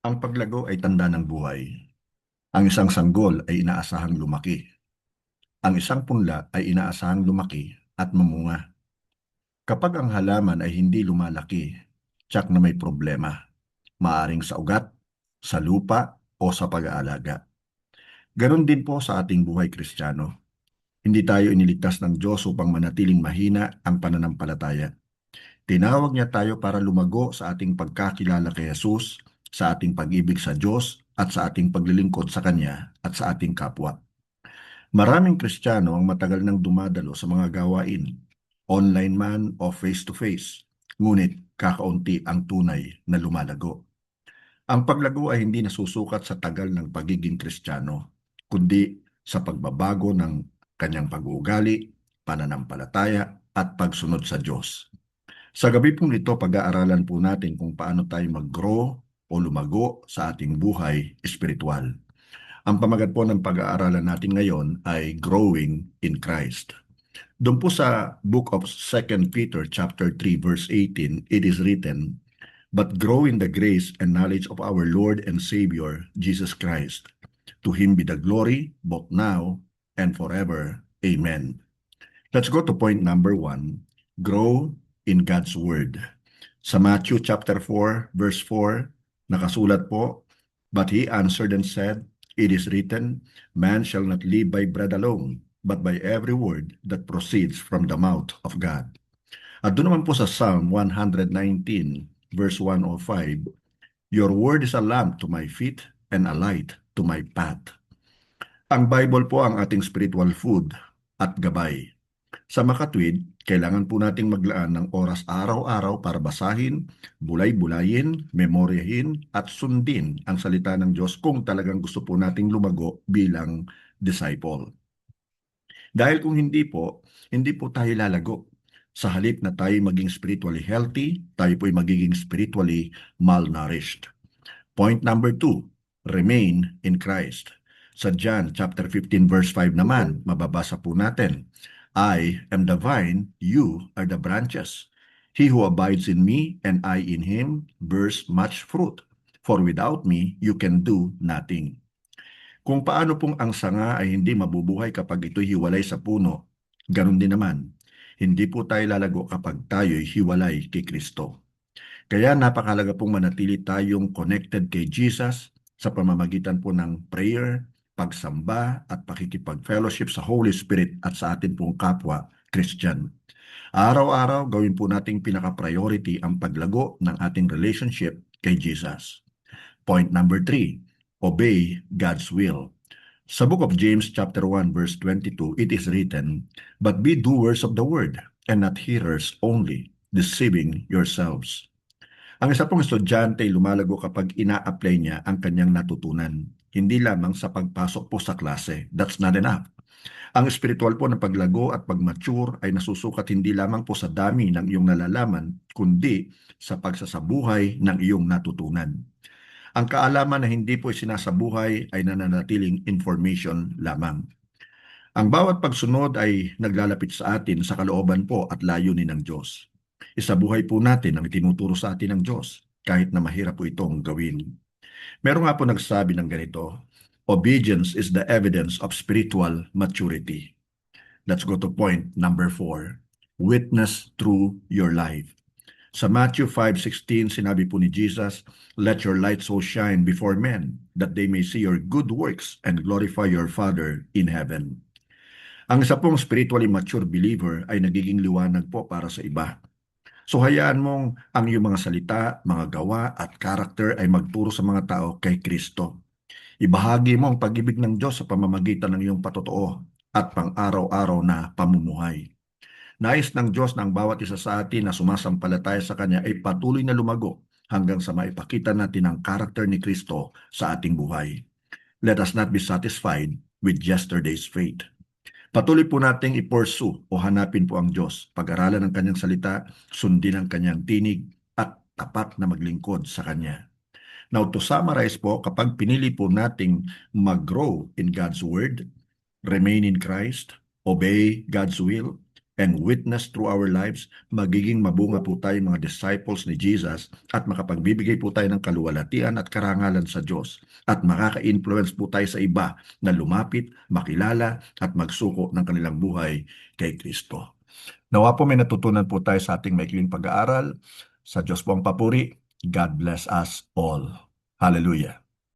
Ang paglago ay tanda ng buhay. Ang isang sanggol ay inaasahang lumaki. Ang isang punla ay inaasahang lumaki at mamunga. Kapag ang halaman ay hindi lumalaki, tiyak na may problema. Maaring sa ugat, sa lupa, o sa pag-aalaga. Ganon din po sa ating buhay Kristiyano. Hindi tayo iniligtas ng Diyos upang manatiling mahina ang pananampalataya. Tinawag niya tayo para lumago sa ating pagkakilala kay Jesus, sa ating pag-ibig sa Diyos, at sa ating paglilingkod sa Kanya at sa ating kapwa. Maraming Kristiyano ang matagal nang dumadalo sa mga gawain, online man o face-to-face, ngunit kakaunti ang tunay na lumalago. Ang paglago ay hindi nasusukat sa tagal ng pagiging Kristiyano, kundi sa pagbabago ng kanyang pag-uugali, pananampalataya, at pagsunod sa Diyos. Sa gabi pong ito, pag-aaralan po natin kung paano tayo mag-grow o lumago sa ating buhay espiritual. Ang pamagat po ng pag-aaralan natin ngayon ay Growing in Christ. Doon po sa book of 2 Peter chapter 3 verse 18, it is written, "But grow in the grace and knowledge of our Lord and Savior, Jesus Christ. To Him be the glory, both now and forever. Amen." Let's go to point number 1, grow in God's Word. Sa Matthew chapter 4, verse 4, nakasulat po, "But he answered and said, It is written, Man shall not live by bread alone, but by every word that proceeds from the mouth of God." At doon naman po sa Psalm 119, verse 105, "Your word is a lamp to my feet and a light to my path." Ang Bible po ang ating spiritual food at gabay. Sa makatwid, kailangan po nating maglaan ng oras araw-araw para basahin, bulay-bulayin, memoryahin, at sundin ang salita ng Diyos kung talagang gusto po nating lumago bilang disciple. Dahil kung hindi po tayo lalago. Sa halip na tayo maging spiritually healthy, tayo po ay magiging spiritually malnourished. Point number 2, remain in Christ. Sa John chapter 15 verse 5 naman, mababasa po natin, "I am the vine, you are the branches. He who abides in me and I in him bears much fruit. For without me, you can do nothing." Kung paano pong ang sanga ay hindi mabubuhay kapag ito'y hiwalay sa puno, ganun din naman, hindi po tayo lalago kapag tayo'y hiwalay kay Kristo. Kaya napakalaga pong manatili tayong connected kay Jesus sa pamamagitan po ng prayer, pagsamba at pakikipag-fellowship sa Holy Spirit at sa atin pong kapwa Christian. Araw-araw gawin po nating pinaka-priority ang paglago ng ating relationship kay Jesus. Point number 3, obey God's will. Sa book of James chapter 1 verse 22, it is written, "But be doers of the word, and not hearers only, deceiving yourselves." Ang isa pong estudyante ay lumalago kapag ina-apply niya ang kanyang natutunan. Hindi lamang sa pagpasok po sa klase. That's not enough. Ang spiritual po na paglago at pag-mature ay nasusukat hindi lamang po sa dami ng iyong nalalaman, kundi sa pagsasabuhay ng iyong natutunan. Ang kaalaman na hindi po sinasabuhay ay nananatiling information lamang. Ang bawat pagsunod ay naglalapit sa atin sa kalooban po at layunin ng Diyos. Isabuhay po natin ang itinuturo sa atin ng Diyos, kahit na mahirap po itong gawin. Meron nga po nagsabi ng ganito, "Obedience is the evidence of spiritual maturity." Let's go to point number 4, witness through your life. Sa Matthew 5:16, sinabi po ni Jesus, "Let your light so shine before men, that they may see your good works and glorify your Father in heaven." Ang isa pong spiritually mature believer ay nagiging liwanag po para sa iba. So hayaan mong ang iyong mga salita, mga gawa at karakter ay magturo sa mga tao kay Kristo. Ibahagi mo ang pag-ibig ng Diyos sa pamamagitan ng iyong patotoo at pang-araw-araw na pamumuhay. Nais ng Diyos na ang bawat isa sa atin na sumasampalataya sa Kanya ay patuloy na lumago hanggang sa maipakita natin ang karakter ni Kristo sa ating buhay. Let us not be satisfied with yesterday's faith. Patuloy po nating i-pursue o hanapin po ang Diyos, pag-aralan ng Kanyang salita, sundin ang Kanyang tinig, at tapat na maglingkod sa Kanya. Now, to summarize po, kapag pinili po nating mag-grow in God's Word, remain in Christ, obey God's will, and witness through our lives, magiging mabunga po tayo mga disciples ni Jesus at makapagbibigay po tayo ng kaluwalhatian at karangalan sa Diyos at makaka-influence po tayo sa iba na lumapit, makilala at magsuko ng kanilang buhay kay Kristo. Nawa po may natutunan po tayo sa ating maikling pag-aaral. Sa Diyos po ang papuri. God bless us all. Hallelujah.